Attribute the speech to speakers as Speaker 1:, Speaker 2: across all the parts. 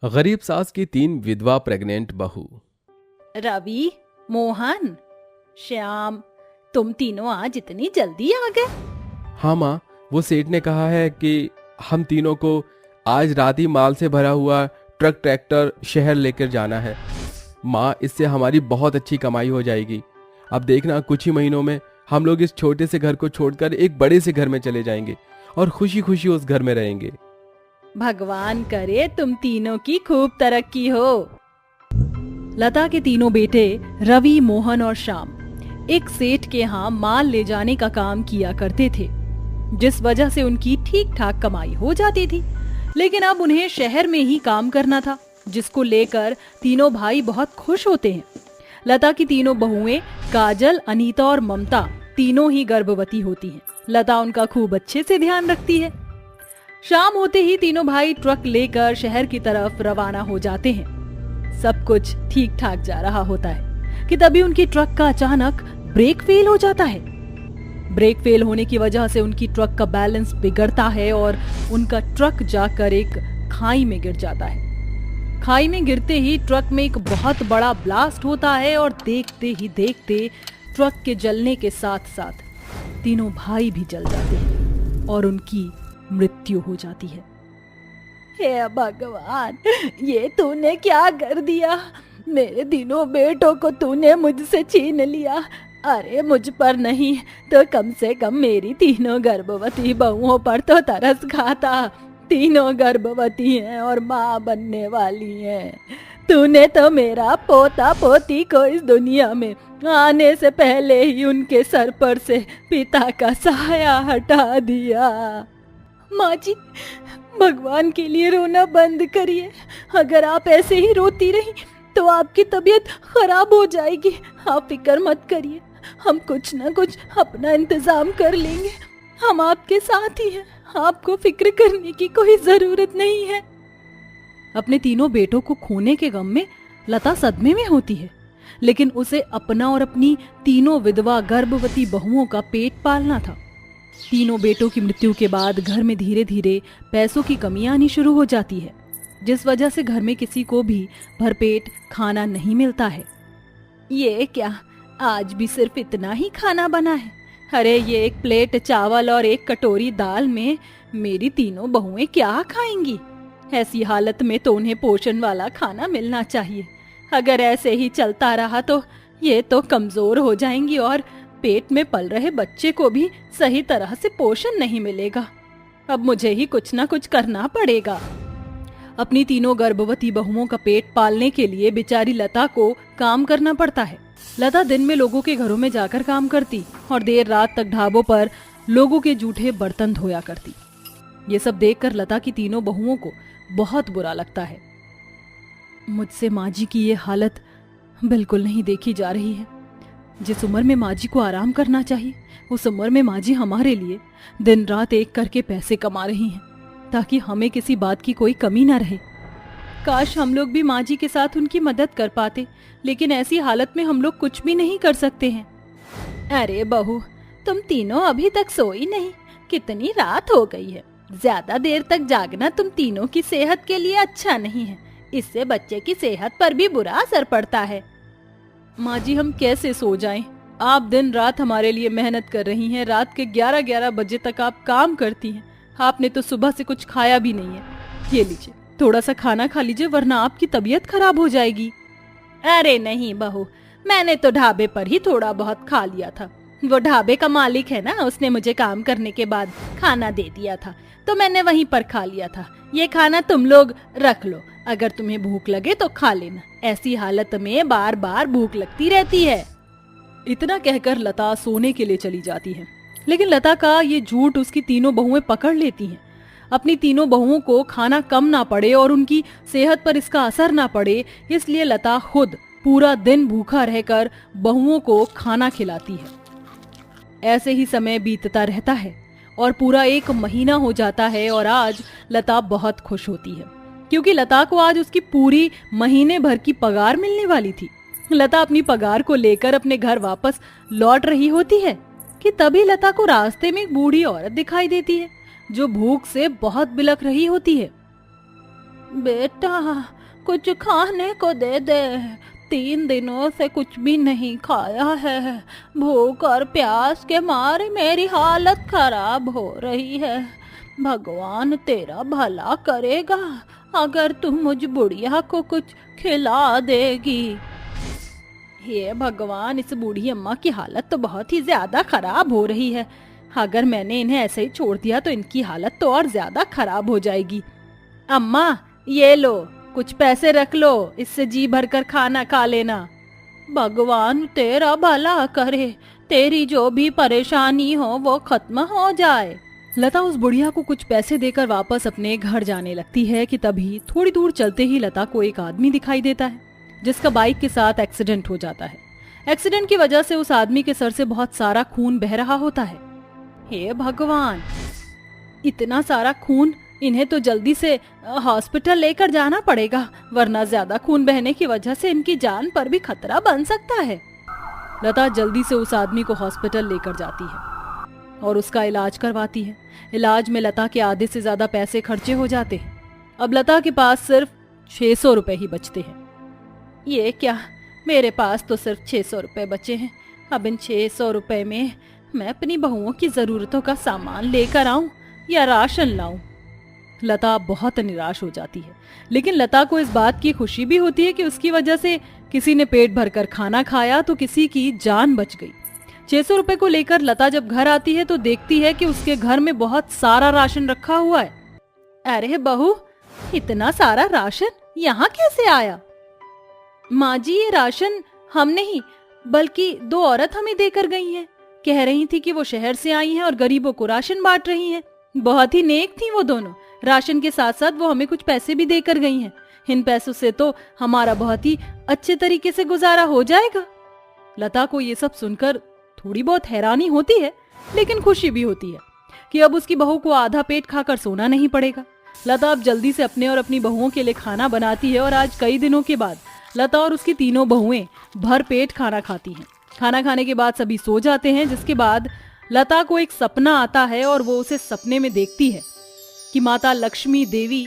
Speaker 1: गरीब सास की 3 विधवा प्रेग्नेंट बहू।
Speaker 2: रवि, मोहन, श्याम, तुम तीनों आज इतनी जल्दी आ गए?
Speaker 1: हाँ माँ, वो सेठ ने कहा है कि हम तीनों को आज रात ही माल से भरा हुआ ट्रक ट्रैक्टर शहर लेकर जाना है। माँ, इससे हमारी बहुत अच्छी कमाई हो जाएगी। अब देखना, कुछ ही महीनों में हम लोग इस छोटे से घर को छोड़कर एक बड़े से घर में चले जाएंगे और खुशी खुशी उस घर में रहेंगे।
Speaker 2: भगवान करे तुम तीनों की खूब तरक्की हो। लता के तीनों बेटे रवि, मोहन और श्याम एक सेठ के यहाँ माल ले जाने का काम किया करते थे, जिस वजह से उनकी ठीक ठाक कमाई हो जाती थी। लेकिन अब उन्हें शहर में ही काम करना था, जिसको लेकर तीनों भाई बहुत खुश होते हैं। लता की तीनों बहुएं काजल, अनीता और ममता तीनों ही गर्भवती होती हैं। लता उनका खूब अच्छे से ध्यान रखती है। शाम होते ही तीनों भाई ट्रक लेकर शहर की तरफ रवाना हो जाते हैं। सब कुछ ठीक ठाक जा रहा होता है कि तभी उनकी ट्रक का अचानक ब्रेक फेल हो जाता है। ब्रेक फेल होने की वजह से उनकी ट्रक का बैलेंस बिगड़ता है और उनका ट्रक जाकर एक खाई में गिर जाता है। खाई में गिरते ही ट्रक में एक बहुत बड़ा ब्लास्ट होता है और देखते ही देखते ट्रक के जलने के साथ साथ तीनों भाई भी जल जाते हैं और उनकी मृत्यु हो जाती है। हे भगवान, ये तूने क्या कर दिया? मेरे तीनों बेटों को तूने मुझसे छीन लिया। अरे मुझ पर नहीं तो कम से कम मेरी तीनों गर्भवती बहुओं पर तो तरस खाता। तीनों गर्भवती हैं और माँ बनने वाली हैं। तूने तो मेरा पोता पोती को इस दुनिया में आने से पहले ही उनके सर पर से पिता का साया हटा दिया। माँ जी, भगवान के लिए रोना बंद करिए। अगर आप ऐसे ही रोती रही तो आपकी तबीयत खराब हो जाएगी। आप फिक्र मत करिए, हम कुछ न कुछ अपना इंतजाम कर लेंगे। हम आपके साथ ही हैं, आपको फिक्र करने की कोई जरूरत नहीं है। अपने तीनों बेटों को खोने के गम में लता सदमे में होती है, लेकिन उसे अपना और अपनी तीनों विधवा गर्भवती बहुओं का पेट पालना था। तीनों बेटों की मृत्यु के बाद घर में धीरे धीरे पैसों की कमी आनी शुरू हो जाती है, जिस वजह से घर में किसी को भी भरपेट खाना नहीं मिलता है। ये क्या, आज भी सिर्फ इतना ही खाना बना है? अरे ये एक प्लेट चावल और एक कटोरी दाल में मेरी तीनों बहुएं क्या खाएंगी? ऐसी हालत में तो उन्हें पोषण वाला खाना मिलना चाहिए। अगर ऐसे ही चलता रहा तो ये तो कमजोर हो जाएंगी और पेट में पल रहे बच्चे को भी सही तरह से पोषण नहीं मिलेगा। अब मुझे ही कुछ ना कुछ करना पड़ेगा। अपनी तीनों गर्भवती बहुओं का पेट पालने के लिए बेचारी लता को काम करना पड़ता है। लता दिन में लोगों के घरों में जाकर काम करती और देर रात तक ढाबों पर लोगों के जूठे बर्तन धोया करती। ये सब देखकर लता की तीनों बहुओं को बहुत बुरा लगता है। मुझसे माँ जी की ये हालत बिल्कुल नहीं देखी जा रही है। जिस उम्र में माँ जी को आराम करना चाहिए, उस उम्र में माँ जी हमारे लिए दिन रात एक करके पैसे कमा रही हैं, ताकि हमें किसी बात की कोई कमी ना रहे। काश हम लोग भी माँ जी के साथ उनकी मदद कर पाते, लेकिन ऐसी हालत में हम लोग कुछ भी नहीं कर सकते हैं। अरे बहू, तुम तीनों अभी तक सोई नहीं? कितनी रात हो गई है। ज्यादा देर तक जागना तुम तीनों की सेहत के लिए अच्छा नहीं है। इससे बच्चे की सेहत पर भी बुरा असर पड़ता है। माँ जी, हम कैसे सो जाएं? आप दिन रात हमारे लिए मेहनत कर रही हैं। रात के 11-11 बजे तक आप काम करती हैं। आपने तो सुबह से कुछ खाया भी नहीं है। ये लीजिए, थोड़ा सा खाना खा लीजिए, वरना आपकी तबीयत खराब हो जाएगी। अरे नहीं बहू, मैंने तो ढाबे पर ही थोड़ा बहुत खा लिया था। वो ढाबे का मालिक है ना, उसने मुझे काम करने के बाद खाना दे दिया था, तो मैंने वहीं पर खा लिया था। ये खाना तुम लोग रख लो, अगर तुम्हें भूख लगे तो खा लेना। ऐसी हालत में बार बार भूख लगती रहती है। इतना कहकर लता सोने के लिए चली जाती है, लेकिन लता का ये झूठ उसकी तीनों बहुएं पकड़ लेती हैं। अपनी तीनों बहुओं को खाना कम ना पड़े और उनकी सेहत पर इसका असर ना पड़े, इसलिए लता खुद पूरा दिन भूखा रहकर बहुओं को खाना खिलाती है। ऐसे ही समय बीतता रहता है और पूरा 1 महीना हो जाता है और आज लता बहुत खुश होती है, क्योंकि लता को आज उसकी पूरी महीने भर की पगार मिलने वाली थी। लता अपनी पगार को लेकर अपने घर वापस लौट रही होती है कि तभी लता को रास्ते में एक बूढ़ी औरत दिखाई देती है, जो भूख से बहुत बिलख रही होती है। बेटा कुछ खाने को दे दे, 3 दिनों से कुछ भी नहीं खाया है। भूख और प्यास के मारे मेरी हालत खराब हो रही है। भगवान तेरा भला करेगा अगर तू मुझ बुढ़िया को कुछ खिला देगी। हे भगवान, इस बूढ़ी अम्मा की हालत तो बहुत ही ज्यादा खराब हो रही है। अगर मैंने इन्हें ऐसे ही छोड़ दिया तो इनकी हालत तो और ज्यादा खराब हो जाएगी। अम्मा ये लो, कुछ पैसे रख लो, इससे जी भरकर खाना खा लेना। भगवान तेरा भला करे, तेरी जो भी परेशानी हो वो खत्म हो जाए। लता उस बुढ़िया को कुछ पैसे देकर वापस अपने घर जाने लगती है कि तभी थोड़ी दूर चलते ही लता को एक आदमी दिखाई देता है जिसका बाइक के साथ एक्सीडेंट हो जाता है। एक्सीडेंट की वजह से उस आदमी के सर से बहुत सारा खून बह रहा होता है। हे भगवान, इतना सारा खून, इन्हें तो जल्दी से हॉस्पिटल लेकर जाना पड़ेगा, वरना ज्यादा खून बहने की वजह से इनकी जान पर भी खतरा बन सकता है। लता जल्दी से उस आदमी को हॉस्पिटल लेकर जाती है और उसका इलाज करवाती है। इलाज में लता के आधे से ज्यादा पैसे खर्चे हो जाते हैं। अब लता के पास सिर्फ 600 रुपए ही बचते हैं। ये क्या, मेरे पास तो सिर्फ 600 रुपए बचे हैं। अब इन 600 रुपए में मैं अपनी बहुओं की जरूरतों का सामान लेकर आऊं या राशन लाऊं? लता बहुत निराश हो जाती है, लेकिन लता को इस बात की खुशी भी होती है कि उसकी वजह से किसी ने पेट भरकर खाना खाया तो किसी की जान बच गई। 600 रुपए को लेकर लता जब घर आती है तो देखती है कि उसके घर में बहुत सारा राशन रखा हुआ है। अरे बहू, इतना सारा राशन यहाँ कैसे आया? माँ जी, ये राशन हम नहीं बल्कि 2 औरत हमें देकर गई हैं। कह रही थी कि वो शहर से आई हैं और गरीबों को राशन बांट रही हैं। बहुत ही नेक थी वो दोनों। राशन के साथ साथ वो हमें कुछ पैसे भी देकर गई हैं। इन पैसों से तो हमारा बहुत ही अच्छे तरीके से गुजारा हो जाएगा। लता को ये सब सुनकर थोड़ी बहुत हैरानी होती है, लेकिन खुशी भी होती है कि अब उसकी बहू को आधा पेट खाकर सोना नहीं पड़ेगा। लता अब जल्दी से अपने और अपनी बहुओं के लिए खाना बनाती है और आज कई दिनों के बाद लता और उसकी तीनों बहुएं भर पेट खाना खाती हैं। खाना खाने के बाद सभी सो जाते हैं, जिसके बाद लता को एक सपना आता है और वो उसे सपने में देखती है कि माता लक्ष्मी देवी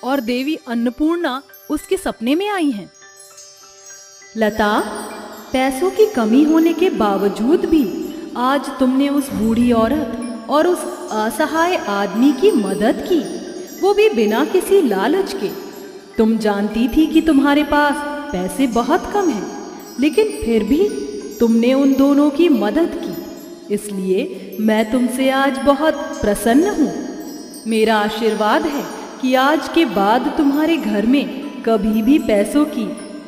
Speaker 2: और देवी अन्नपूर्णा उसके सपने में आई हैं। लता, पैसों की कमी होने के बावजूद भी आज तुमने उस बूढ़ी औरत और उस असहाय आदमी की मदद की, वो भी बिना किसी लालच के। तुम जानती थी कि तुम्हारे पास पैसे बहुत कम हैं, लेकिन फिर भी तुमने उन दोनों की मदद की। इसलिए मैं तुमसे आज बहुत प्रसन्न हूँ। मेरा आशीर्वाद है कि आज के बाद तुम्हारे घर में कभी भी पैसों की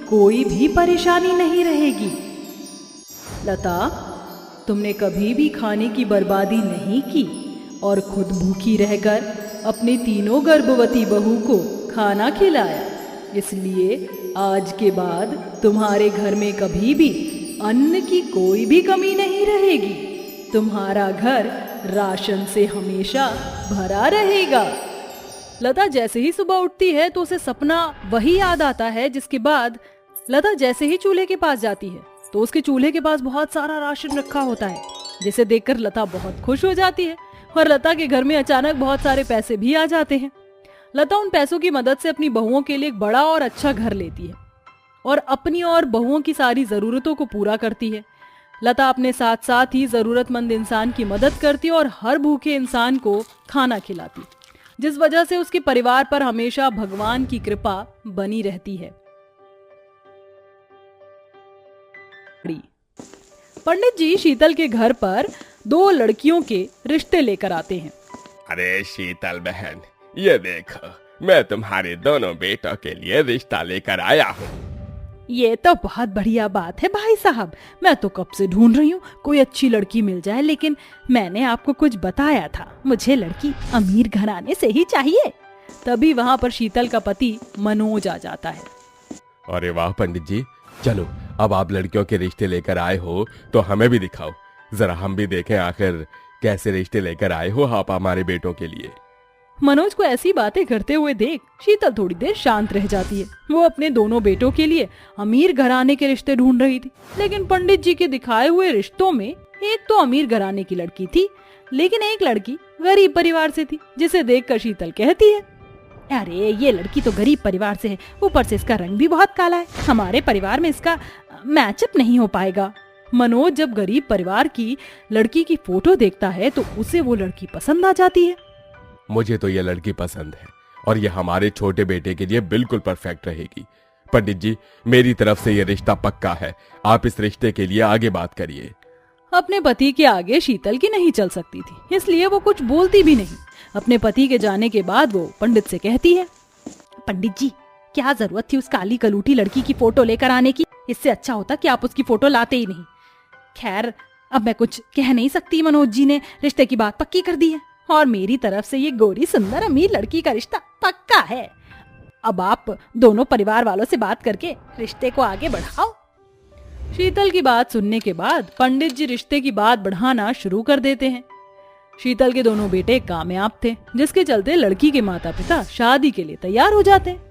Speaker 2: कोई भी परेशानी नहीं रहेगी। लता, तुमने कभी भी खाने की बर्बादी नहीं की और खुद भूखी रहकर अपनी तीनों गर्भवती बहू को खाना खिलाया। इसलिए आज के बाद तुम्हारे घर में कभी भी अन्न की कोई भी कमी नहीं रहेगी। तुम्हारा घर राशन से हमेशा भरा रहेगा। लता जैसे ही सुबह उठती है तो उसे सपना वही याद आता है, जिसके बाद लता जैसे ही चूल्हे के पास जाती है तो उसके चूल्हे के पास बहुत सारा राशन रखा होता है, जिसे देखकर लता बहुत खुश हो जाती है और लता के घर में अचानक बहुत सारे पैसे भी आ जाते हैं। लता उन पैसों की मदद से अपनी बहुओं के लिए एक बड़ा और अच्छा घर लेती है और अपनी और बहुओं की सारी जरूरतों को पूरा करती है। लता अपने साथ साथ ही जरूरतमंद इंसान की मदद करती और हर भूखे इंसान को खाना खिलाती, जिस वजह से उसके परिवार पर हमेशा भगवान की कृपा बनी रहती है। पंडित जी शीतल के घर पर 2 लड़कियों के रिश्ते लेकर आते हैं।
Speaker 3: अरे शीतल बहन, ये देखो, मैं तुम्हारे दोनों बेटों के लिए रिश्ता लेकर आया हूँ।
Speaker 2: ये तो बहुत बढ़िया बात है भाई साहब। मैं तो कब से ढूंढ रही हूँ कोई अच्छी लड़की मिल जाए, लेकिन मैंने आपको कुछ बताया था, मुझे लड़की अमीर घराने से ही चाहिए। तभी वहाँ पर शीतल का पति मनोज आ जाता है।
Speaker 3: अरे वाह पंडित जी, चलो अब आप लड़कियों के रिश्ते लेकर आए हो तो हमें भी दिखाओ, जरा हम भी देखें आखिर कैसे रिश्ते लेकर आए हो आप हमारे बेटों के लिए।
Speaker 2: मनोज को ऐसी बातें करते हुए देख शीतल थोड़ी देर शांत रह जाती है। वो अपने दोनों बेटों के लिए अमीर घराने के रिश्ते ढूंढ रही थी, लेकिन पंडित जी के दिखाए हुए रिश्तों में एक तो अमीर घराने की लड़की थी, लेकिन एक लड़की गरीब परिवार से थी, जिसे देखकर शीतल कहती है, अरे ये लड़की तो गरीब परिवार से है, ऊपर से इसका रंग भी बहुत काला है, हमारे परिवार में इसका मैचअप नहीं हो पाएगा। मनोज जब गरीब परिवार की लड़की की फोटो देखता है तो उसे वो लड़की पसंद आ जाती है।
Speaker 3: मुझे तो ये लड़की पसंद है और ये हमारे छोटे बेटे के लिए बिल्कुल परफेक्ट रहेगी। पंडित जी, मेरी तरफ से ये रिश्ता पक्का है, आप इस रिश्ते के लिए आगे बात करिए।
Speaker 2: अपने पति के आगे शीतल की नहीं चल सकती थी, इसलिए वो कुछ बोलती भी नहीं। अपने पति के जाने के बाद वो पंडित से कहती है, पंडित जी क्या जरूरत थी उस काली कलूटी लड़की की फोटो लेकर आने की, इससे अच्छा होता कि आप उसकी फोटो लाते ही नहीं। खैर अब मैं कुछ कह नहीं सकती, मनोज जी ने रिश्ते की बात पक्की कर दी है और मेरी तरफ से ये गोरी सुंदर अमीर लड़की का रिश्ता पक्का है। अब आप दोनों परिवार वालों से बात करके रिश्ते को आगे बढ़ाओ। शीतल की बात सुनने के बाद पंडित जी रिश्ते की बात बढ़ाना शुरू कर देते हैं। शीतल के दोनों बेटे कामयाब थे, जिसके चलते लड़की के माता पिता शादी के लिए तैयार हो जाते हैं।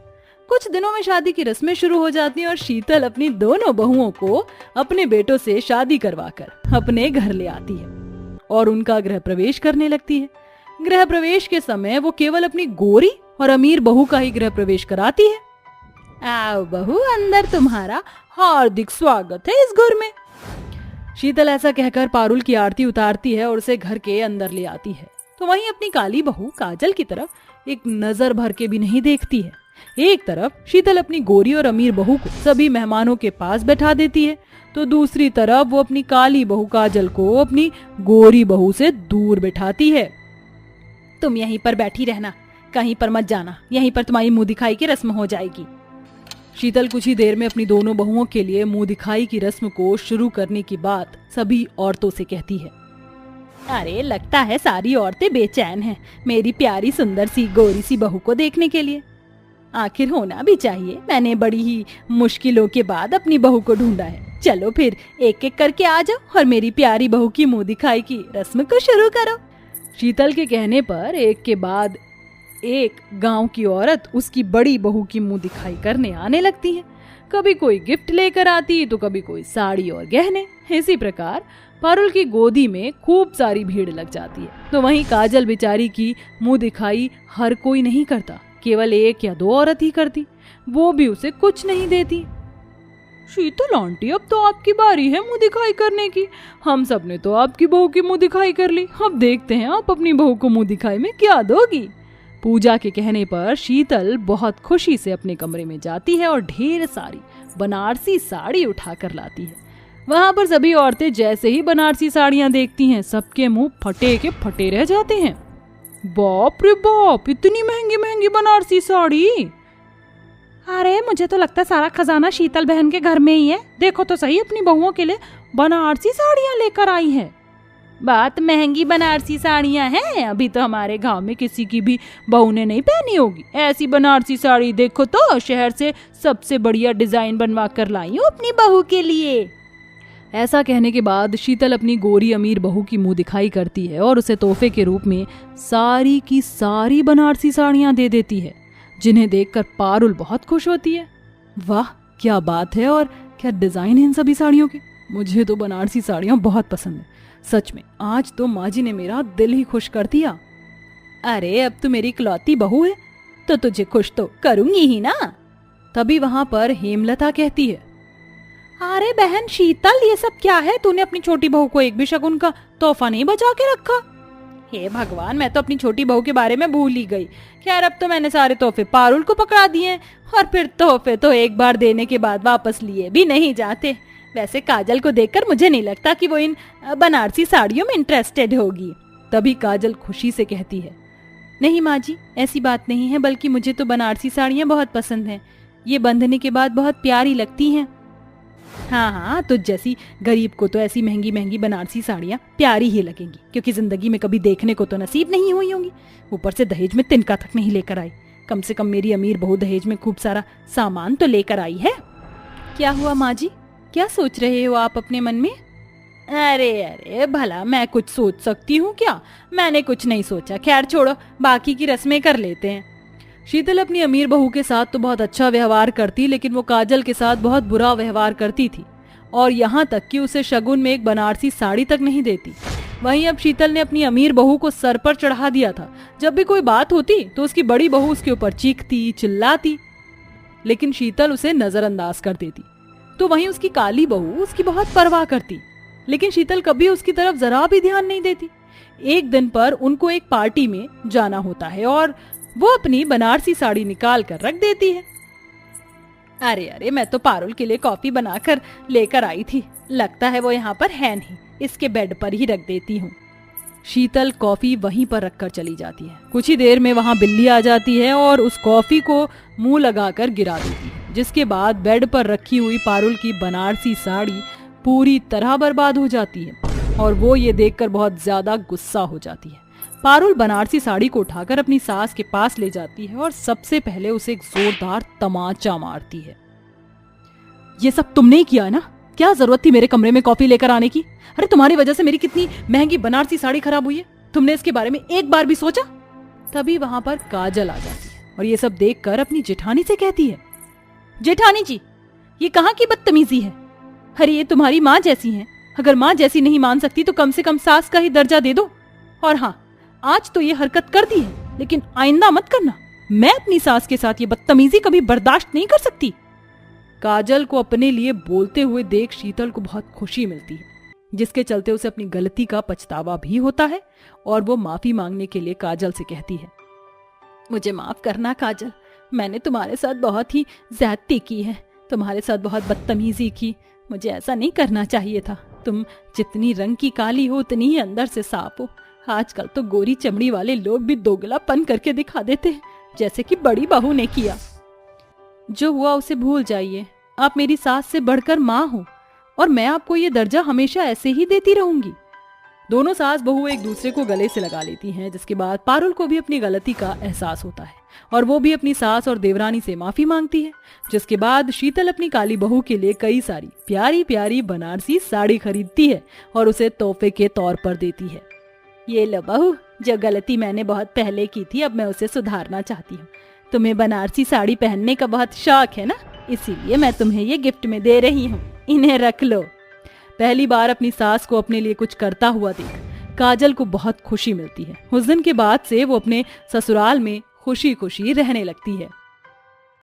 Speaker 2: कुछ दिनों में शादी की रस्में शुरू हो जाती हैं और शीतल अपनी दोनों बहुओं को अपने बेटों से शादी करवाकर अपने घर ले आती है और उनका गृह प्रवेश करने लगती है। गृह प्रवेश के समय वो केवल अपनी गोरी और अमीर बहू का ही गृह प्रवेश कराती है। आओ बहू, अंदर तुम्हारा हार्दिक स्वागत है इस घर में। शीतल ऐसा कहकर पारुल की आरती उतारती है और उसे घर के अंदर ले आती है। तो वहीं अपनी काली बहू काजल की तरफ एक नजर भर के भी नहीं देखती है। एक तरफ शीतल अपनी गोरी और अमीर बहू को सभी मेहमानों के पास बैठा देती है, तो दूसरी तरफ वो अपनी काली बहू काजल को अपनी गोरी बहू से दूर बैठाती है। तुम यहीं पर बैठी रहना, कहीं पर मत जाना, यहीं पर तुम्हारी मुंह दिखाई की रस्म हो जाएगी। शीतल कुछ ही देर में अपनी दोनों बहुओं के लिए मुंह दिखाई की रस्म को शुरू करने की बात सभी औरतों से कहती है। अरे लगता है सारी औरतें बेचैन हैं मेरी प्यारी सुंदर सी गोरी सी बहू को देखने के लिए। आखिर होना भी चाहिए, मैंने बड़ी ही मुश्किलों के बाद अपनी बहू को ढूंढा है। चलो फिर एक एक करके आ जाओ और मेरी प्यारी बहू की मुंह दिखाई की रस्म को शुरू करो। शीतल के कहने पर एक के बाद एक गांव की औरत उसकी बड़ी बहू की मुंह दिखाई करने आने लगती है। कभी कोई गिफ्ट लेकर आती तो कभी कोई साड़ी और गहने। इसी प्रकार पारुल की गोदी में खूब सारी भीड़ लग जाती है। तो वहीं काजल बेचारी की मुंह दिखाई हर कोई नहीं करता, केवल एक या दो औरत ही करती, वो भी उसे कुछ नहीं देती। शीतल आंटी, अब तो आपकी बारी है मुंह दिखाई करने की। हम सब ने तो आपकी बहू की मुंह दिखाई कर ली, अब देखते हैं आप अपनी बहू को मुंह दिखाई में क्या दोगी। पूजा के कहने पर शीतल बहुत खुशी से अपने कमरे में जाती है और ढेर सारी बनारसी साड़ी उठा कर लाती है। वहां पर सभी औरतें जैसे ही बनारसी साड़ियां देखती हैं, सबके मुंह फटे के फटे रह जाते हैं। बाप रे बाप, इतनी महंगी महंगी बनारसी साड़ी! अरे मुझे तो लगता है सारा खजाना शीतल बहन के घर में ही है। देखो तो सही, अपनी बहुओं के लिए बनारसी साड़ियां लेकर आई है। बात महंगी बनारसी साड़ियां हैं, अभी तो हमारे गांव में किसी की भी बहू ने नहीं पहनी होगी ऐसी बनारसी साड़ी। देखो तो शहर से सबसे बढ़िया डिजाइन बनवा कर लाई हूँ अपनी बहू के लिए। ऐसा कहने के बाद शीतल अपनी गोरी अमीर बहू की मुंह दिखाई करती है और उसे तोहफे के रूप में सारी की सारी बनारसी साड़ियां दे देती है, जिन्हें देखकर पारुल बहुत खुश होती है। वाह क्या बात है, और क्या डिजाइन है इन सभी साड़ियों के। मुझे तो बनारसी साड़ियां बहुत पसंद है। सच में आज तो माँ जी ने मेरा दिल ही खुश कर दिया। अरे अब तो मेरी इकलौती बहू है तो तुझे खुश तो करूंगी ही ना। तभी वहां पर हेमलता कहती है, अरे बहन शीतल, ये सब क्या है? तूने अपनी छोटी बहू को एक भी शगुन का तोहफा नहीं बचा के रखा। हे भगवान, मैं तो अपनी छोटी बहू के बारे में भूल ही गई। खैर अब तो मैंने सारे तोहफे पारुल को पकड़ा दिए और फिर तोहफे तो एक बार देने के बाद वापस लिए भी नहीं जाते। वैसे काजल को देखकर मुझे नहीं लगता कि वो इन बनारसी साड़ियों में इंटरेस्टेड होगी। तभी काजल खुशी से कहती है, नहीं माँ जी, ऐसी बात नहीं है, बल्कि मुझे तो बनारसी साड़ियाँ बहुत पसंद हैं। ये बंधने के बाद बहुत प्यारी लगती हैं। हाँ हाँ, तुझ जैसी गरीब को तो ऐसी महंगी महंगी बनारसी साड़ियाँ प्यारी ही लगेंगी, क्योंकि जिंदगी में कभी देखने को तो नसीब नहीं हुई होंगी। ऊपर से दहेज में तिनका तक नहीं लेकर आई। कम से कम मेरी अमीर बहू दहेज में खूब सारा सामान तो लेकर आई है। क्या हुआ माँ जी, क्या सोच रहे हो आप अपने मन में? अरे अरे भला मैं कुछ सोच सकती हूँ क्या? मैंने कुछ नहीं सोचा। खैर छोड़ो, बाकी की रस्में कर लेते हैं। शीतल अपनी अमीर बहू के साथ तो बहुत अच्छा व्यवहार करती, लेकिन वो काजल के साथ बहुत बुरा व्यवहार करती थी। और यहाँ तक कि उसे शगुन में एक बनारसी साड़ी तक नहीं देती। वहीं अब शीतल ने अपनी अमीर बहू को सर पर चढ़ा दिया था। जब भी कोई बात होती तो उसकी बड़ी बहू उसके ऊपर चीखती चिल्लाती, लेकिन शीतल उसे नजरअंदाज कर देती। तो वहीं उसकी काली बहू उसकी बहुत परवाह करती, लेकिन शीतल कभी उसकी तरफ जरा भी ध्यान नहीं देती। एक दिन पर उनको एक पार्टी में जाना होता है और वो अपनी बनारसी साड़ी निकाल कर रख देती है। अरे अरे, मैं तो पारुल के लिए कॉफी बनाकर लेकर आई थी, लगता है वो यहाँ पर है नहीं, इसके बेड पर ही रख देती हूँ। शीतल कॉफी वहीं पर रखकर चली जाती है। कुछ ही देर में वहाँ बिल्ली आ जाती है और उस कॉफी को मुंह लगाकर गिरा देती है, जिसके बाद बेड पर रखी हुई पारुल की बनारसी साड़ी पूरी तरह बर्बाद हो जाती है और वो ये देखकर बहुत ज्यादा गुस्सा हो जाती है। पारुल बनारसी साड़ी को उठाकर अपनी सास के पास ले जाती है और सबसे पहले उसे एक जोरदार तमाचा मारती है। ये सब तुमने ही किया है ना? क्या जरूरत थी मेरे कमरे में कॉफी लेकर आने की? अरे तुम्हारी वजह से मेरी कितनी महंगी बनारसी साड़ी खराब हुई है, तुमने इसके बारे में एक बार भी सोचा? तभी वहां पर काजल आ जाती है और ये सब देखकर अपनी जेठानी से कहती है, जेठानी जी, ये कहाँ की बदतमीजी है? अरे ये तुम्हारी माँ जैसी हैं, अगर माँ जैसी नहीं मान सकती तो कम से कम सास का ही दर्जा दे दो। और हाँ, आज तो ये हरकत कर दी है, लेकिन आइंदा मत करना। मैं अपनी सास के साथ ये बदतमीजी कभी बर्दाश्त नहीं कर सकती। काजल को अपने लिए बोलते हुए देख शीतल को बहुत खुशी मिलती है, जिसके चलते उसे अपनी गलती का पछतावा भी होता है और वो माफी मांगने के लिए काजल से कहती है, मुझे माफ करना काजल, मैंने तुम्हारे साथ बहुत ही ज्यादती की है, तुम्हारे साथ बहुत बदतमीजी की, मुझे ऐसा नहीं करना चाहिए था। तुम जितनी रंग की काली हो उतनी ही अंदर से साफ हो। आजकल तो गोरी चमड़ी वाले लोग भी दोगलापन करके दिखा देते हैं, जैसे कि बड़ी बहू ने किया। जो हुआ उसे भूल जाइए, आप मेरी सास से बढ़कर माँ हो और मैं आपको ये दर्जा हमेशा ऐसे ही देती रहूंगी। दोनों सास बहू एक दूसरे को गले से लगा लेती हैं, जिसके बाद पारुल को भी अपनी गलती का एहसास होता है और वो भी अपनी सास और देवरानी से माफी मांगती है। जिसके बाद शीतल अपनी काली बहू के लिए कई सारी प्यारी प्यारी बनारसी साड़ी खरीदती है और उसे तोहफे के तौर पर देती है। ये लो बहू, जो गलती मैंने बहुत पहले की थी अब मैं उसे सुधारना चाहती हूँ। तुम्हें बनारसी साड़ी पहनने का बहुत शौक है ना, इसीलिए मैं तुम्हें ये गिफ्ट में दे रही हूँ, इन्हें रख लो। पहली बार अपनी सास को अपने लिए कुछ करता हुआ देख काजल को बहुत खुशी मिलती है। उस दिन के बाद से वो अपने ससुराल में खुशी खुशी रहने लगती है।